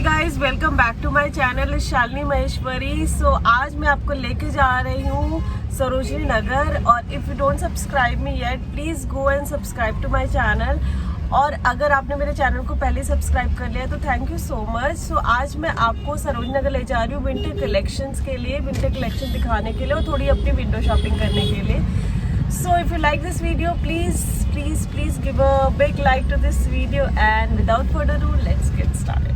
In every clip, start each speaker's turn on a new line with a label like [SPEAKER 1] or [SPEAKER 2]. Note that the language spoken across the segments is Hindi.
[SPEAKER 1] Guys, welcome back to my channel Shalini Maheshwari. आज मैं आपको लेके जा रही हूँ सरोजनी नगर। और if you don't subscribe me yet, please go and subscribe to my channel. और अगर आपने मेरे चैनल को पहले सब्सक्राइब कर लिया तो थैंक यू सो मच। आज मैं आपको सरोजनी नगर ले जा रही हूँ विंटर कलेक्शंस के लिए, विंटर कलेक्शन दिखाने के लिए और थोड़ी अपनी विंडो शॉपिंग करने के लिए। So if you like this video, please give a big like to this video, and without further ado, let's get started.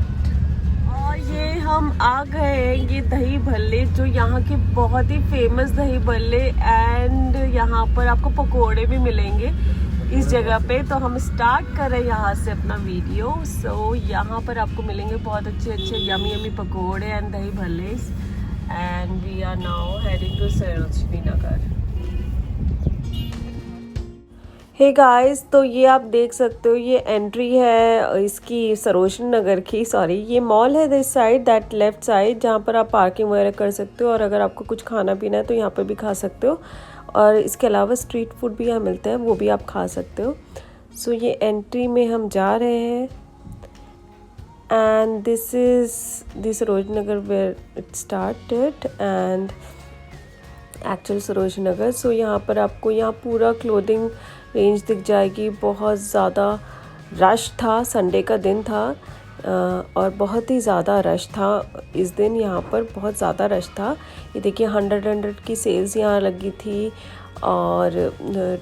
[SPEAKER 1] और ये हम आ गए हैं, ये दही भल्ले जो यहाँ के बहुत ही फेमस दही भल्ले, एंड यहाँ पर आपको पकोड़े भी मिलेंगे इस जगह पे। तो हम स्टार्ट कर रहे हैं यहाँ से अपना वीडियो। यहाँ पर आपको मिलेंगे बहुत अच्छे yummy pakode and dahi bhalle, and we are now heading to Sarojini Nagar. Hey guys, तो ये आप देख सकते हो, ये एंट्री है इसकी सरोजनी नगर की। सॉरी, ये मॉल है this side, that left side, जहाँ पर आप पार्किंग वगैरह कर सकते हो। और अगर आपको कुछ खाना पीना है तो यहाँ पर भी खा सकते हो। और इसके अलावा स्ट्रीट फूड भी यहाँ मिलते हैं, वो भी आप खा सकते हो। सो ये एंट्री में हम जा रहे हैं, and this is the Sarojini Nagar where it started, and actual Sarojini Nagar. So यहाँ पर आपको यहाँ पूरा क्लोथिंग रेंज दिख जाएगी। बहुत ज़्यादा रश था, संडे का दिन था और बहुत ही ज़्यादा रश था इस दिन। यहाँ पर बहुत ज़्यादा रश था। ये देखिए 100 की सेल्स यहाँ लगी थी, और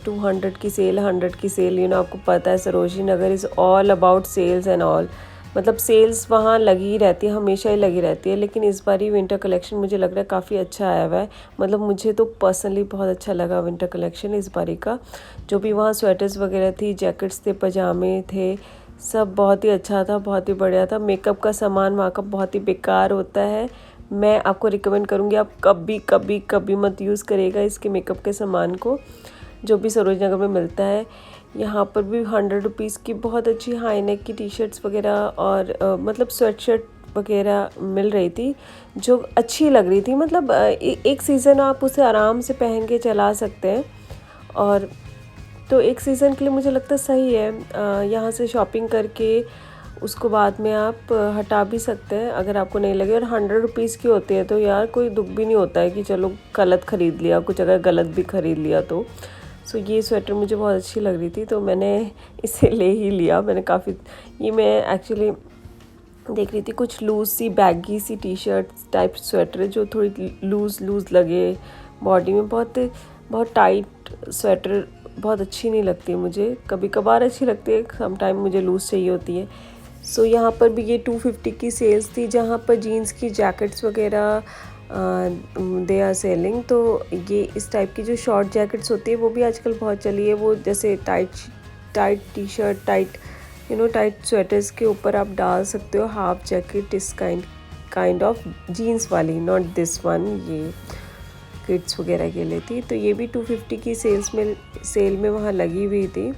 [SPEAKER 1] 200 की सेल, 100 की सेल। आपको पता है Sarojini Nagar is all about sales and all, मतलब सेल्स वहाँ लगी ही रहती है, हमेशा ही लगी रहती है। लेकिन इस बार ही विंटर कलेक्शन मुझे लग रहा है काफ़ी अच्छा आया हुआ है। मतलब मुझे तो पर्सनली बहुत अच्छा लगा विंटर कलेक्शन इस बारी का। जो भी वहाँ स्वेटर्स वगैरह थी, जैकेट्स थे, पजामे थे, सब बहुत ही अच्छा था, बहुत ही बढ़िया था। मेकअप का सामान वहाँ का बहुत ही बेकार होता है। मैं आपको रिकमेंड करूँगी, आप कभी मत यूज़ करेगा इसके मेकअप के सामान को, जो भी सरोजनी नगर में मिलता है। यहाँ पर भी 100 रुपीज़ की बहुत अच्छी हाई नेक की टी शर्ट्स वगैरह और मतलब स्वेट शर्ट वगैरह मिल रही थी, जो अच्छी लग रही थी। मतलब एक सीज़न आप उसे आराम से पहन के चला सकते हैं, और तो एक सीज़न के लिए मुझे लगता है सही है। यहाँ से शॉपिंग करके उसको बाद में आप हटा भी सकते हैं अगर आपको नहीं लगे। और 100 रुपीज़ की होती है तो यार कोई दुख भी नहीं होता है कि चलो गलत ख़रीद लिया, कुछ अगर गलत भी ख़रीद लिया तो। सो ये स्वेटर मुझे बहुत अच्छी लग रही थी तो मैंने इसे ले ही लिया। मैंने ये मैं एक्चुअली देख रही थी, कुछ लूज़ सी बैगी सी टी शर्ट टाइप स्वेटर जो थोड़ी लूज़ लगे बॉडी में। बहुत टाइट स्वेटर बहुत अच्छी नहीं लगती मुझे, कभी कभार अच्छी लगती है, सम टाइम मुझे लूज़ चाहिए होती है। सो यहाँ पर भी ये 250 की सेल्स थी, जहाँ पर जीन्स की जैकेट्स वगैरह दे आर सेलिंग। तो ये इस टाइप की जो शॉर्ट जैकेट्स होती है वो भी आजकल बहुत चली है। वो जैसे tight T shirt, tight sweaters के ऊपर आप डाल सकते हो हाफ जैकेट, इस काइंड ऑफ जीन्स वाली, नॉट दिस वन। ये किड्स वगैरह के लिए थी। तो ये भी 250 की सेल में वहाँ लगी हुई थी।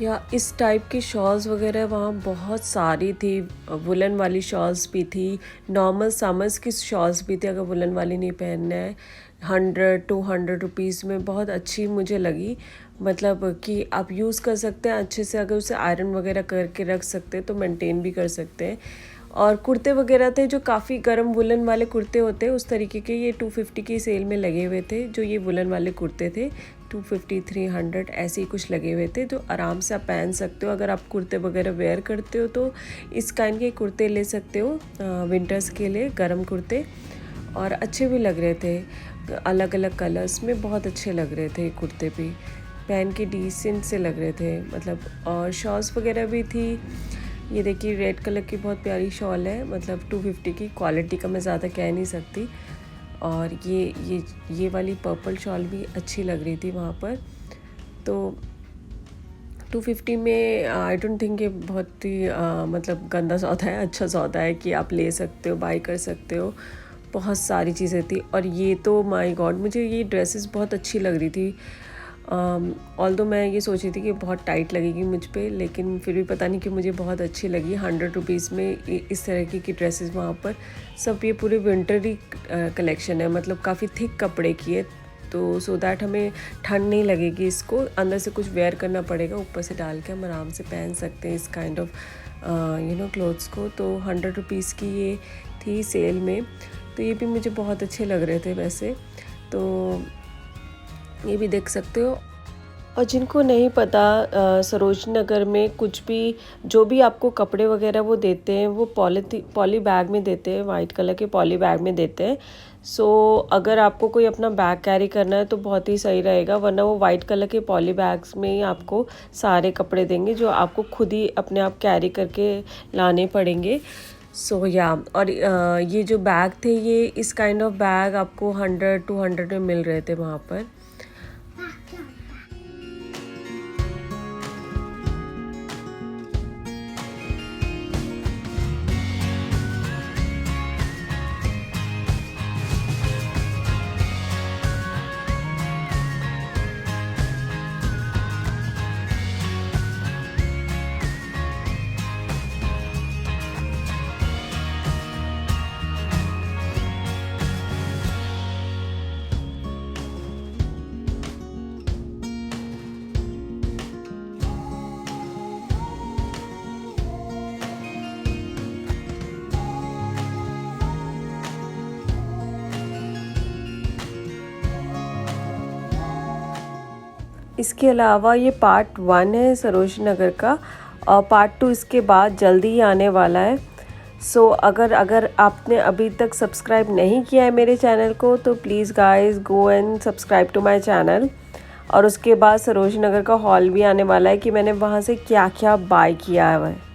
[SPEAKER 1] या इस टाइप की शॉल्स वगैरह वहाँ बहुत सारी थी। वुलन वाली शॉल्स भी थी, नॉर्मल समर्स की शॉल्स भी थी। अगर वुलन वाली नहीं पहनना है, 100-200 रुपीज़ में बहुत अच्छी मुझे लगी। मतलब कि आप यूज़ कर सकते हैं अच्छे से, अगर उसे आयरन वगैरह करके रख सकते हैं तो मेंटेन भी कर सकते हैं। और कुर्ते वगैरह थे जो काफ़ी गर्म वुलन वाले कुर्ते होते हैं उस तरीके के, ये 250 की सेल में लगे हुए थे। जो ये वुलन वाले कुर्ते थे 250-300 ऐसे ही कुछ लगे हुए थे, जो आराम से आप पहन सकते हो। अगर आप कुर्ते वगैरह वेयर करते हो तो इस काइंड के कुर्ते ले सकते हो विंटर्स के लिए, गर्म कुर्ते। और अच्छे भी लग रहे थे, अलग अलग कलर्स में बहुत अच्छे लग रहे थे कुर्ते भी, पहन के डिसेंट से लग रहे थे मतलब। और शॉल्स वगैरह भी थी। ये देखिए रेड कलर की बहुत प्यारी शॉल है, मतलब 250 की, क्वालिटी का मैं ज़्यादा कह नहीं सकती। और ये वाली पर्पल शॉल भी अच्छी लग रही थी वहाँ पर। तो 250 में आई डोंट थिंक ये बहुत ही मतलब गंदा सौदा है, अच्छा सौदा है कि आप ले सकते हो, बाई कर सकते हो। बहुत सारी चीज़ें थी। और ये तो माय गॉड, मुझे ये ड्रेसेस बहुत अच्छी लग रही थी। ऑल्दो मैं ये सोची थी कि बहुत टाइट लगेगी मुझ पे, लेकिन फिर भी पता नहीं कि मुझे बहुत अच्छी लगी। 100 रुपीज़ में इस तरह की ड्रेसेस वहाँ पर सब, ये पूरे विंटरी कलेक्शन है, मतलब काफ़ी थिक कपड़े की है, तो सो दैट हमें ठंड नहीं लगेगी। इसको अंदर से कुछ वेयर करना पड़ेगा, ऊपर से डाल के हम आराम से पहन सकते हैं इस काइंड ऑफ क्लोथ्स को। तो 100 रुपीज़ की ये थी सेल में, तो ये भी मुझे बहुत अच्छे लग रहे थे वैसे। तो ये भी देख सकते हो। और जिनको नहीं पता, सरोजनी नगर में कुछ भी, जो भी आपको कपड़े वगैरह वो देते हैं, वो पॉली बैग में देते हैं, वाइट कलर के पॉली बैग में देते हैं। सो अगर आपको कोई अपना बैग कैरी करना है तो बहुत ही सही रहेगा, वरना वो वाइट कलर के पॉली बैग्स में ही आपको सारे कपड़े देंगे, जो आपको खुद ही अपने आप कैरी करके लाने पड़ेंगे। सो या और ये जो बैग थे, ये इस काइंड ऑफ बैग आपको 100-200 में मिल रहे थे वहाँ पर। इसके अलावा ये पार्ट 1 है सरोजनी नगर का, और पार्ट 2 इसके बाद जल्दी ही आने वाला है। सो अगर आपने अभी तक सब्सक्राइब नहीं किया है मेरे चैनल को, तो please guys go and subscribe to my channel. और उसके बाद सरोजनी नगर का हॉल भी आने वाला है कि मैंने वहाँ से क्या क्या बाय किया है।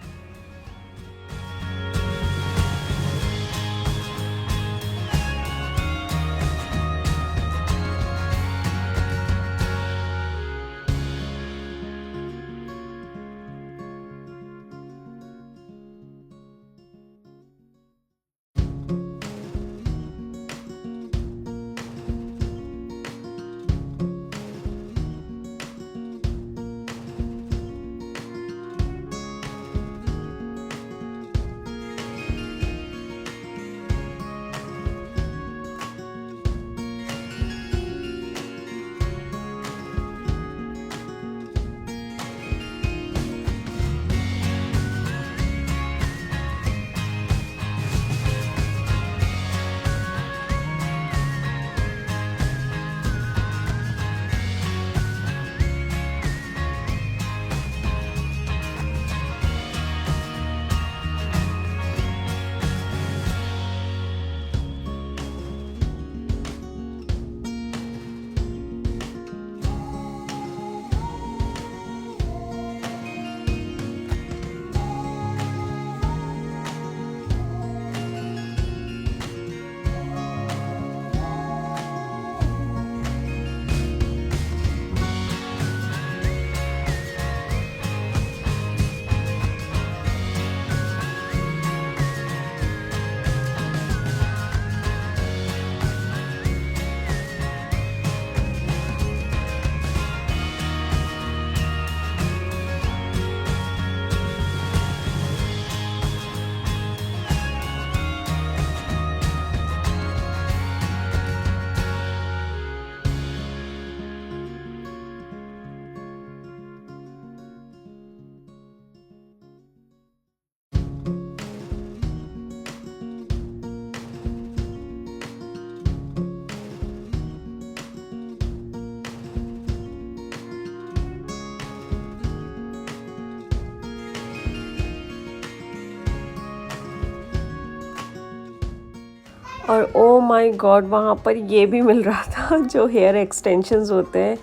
[SPEAKER 1] और ओ माय गॉड वहाँ पर ये भी मिल रहा था जो हेयर एक्सटेंशंस होते हैं,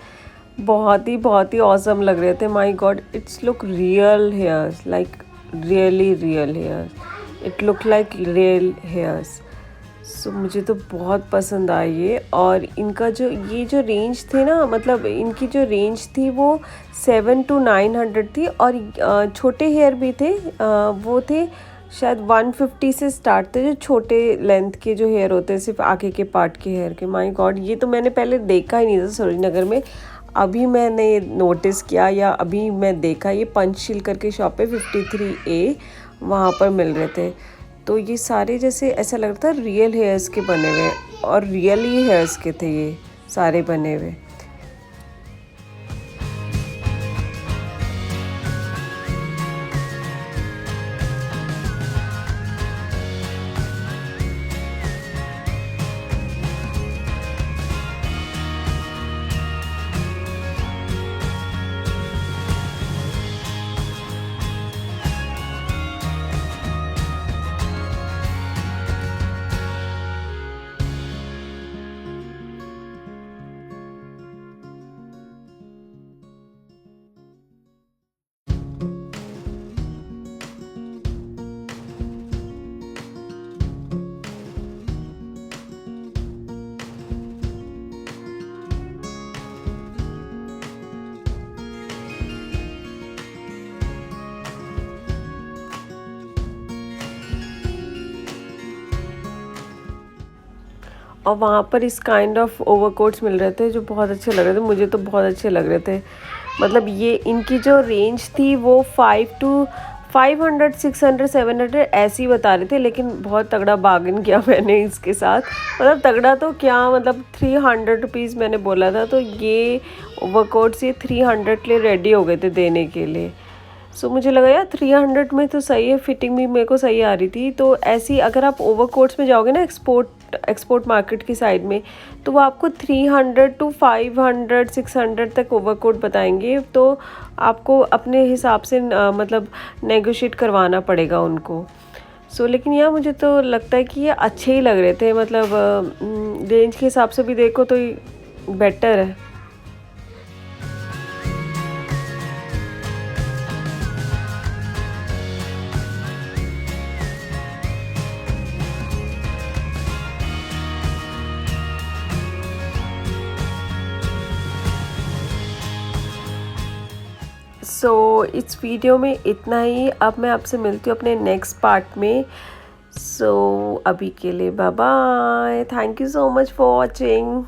[SPEAKER 1] बहुत ही ऑसम लग रहे थे। My God, it's look real hairs, like really real hairs, it look like real hairs. So मुझे तो बहुत पसंद आई ये। और इनका जो ये जो रेंज थे ना, मतलब इनकी जो रेंज थी वो 700 to 900 थी। और छोटे हेयर भी थे, वो थे शायद 150 से स्टार्ट थे, जो छोटे लेंथ के जो हेयर होते हैं, सिर्फ आगे के पार्ट के हेयर के। माय गॉड, ये तो मैंने पहले देखा ही नहीं था सरोज नगर में। अभी मैंने नोटिस किया या अभी मैं देखा, ये पंचशील करके शॉप है 53A, वहाँ पर मिल रहे थे। तो ये सारे जैसे ऐसा लग रहा था रियल हेयर्स के बने हुए, और रियल ही हेयर्स के थे ये सारे बने हुए। और वहाँ पर इस काइंड ऑफ ओवरकोट्स मिल रहे थे जो बहुत अच्छे लग रहे थे, मुझे तो बहुत अच्छे लग रहे थे। मतलब ये इनकी जो रेंज थी वो 500 600 700 ऐसे ही बता रहे थे, लेकिन बहुत तगड़ा बार्गेन किया मैंने इसके साथ। मतलब तगड़ा तो क्या, मतलब 300 रुपीज़ मैंने बोला था, तो ये ओवरकोट्स ये 300 के लिए रेडी हो गए थे देने के लिए। सो मुझे लगा यार 300 में तो सही है, फिटिंग भी मेरे को सही आ रही थी। तो ऐसी अगर आप ओवरकोट्स में जाओगे ना एक्सपोर्ट मार्केट की साइड में, तो वो आपको 300 to 500 600 तक ओवरकोट बताएंगे। तो आपको अपने हिसाब से मतलब नेगोशिएट करवाना पड़ेगा उनको। सो लेकिन यार मुझे तो लगता है कि ये अच्छे ही लग रहे थे, मतलब रेंज के हिसाब से भी देखो तो बेटर है। सो इस वीडियो में इतना ही। अब मैं आपसे मिलती हूँ अपने नेक्स्ट पार्ट में। सो अभी के लिए bye bye, thank you so much for watching.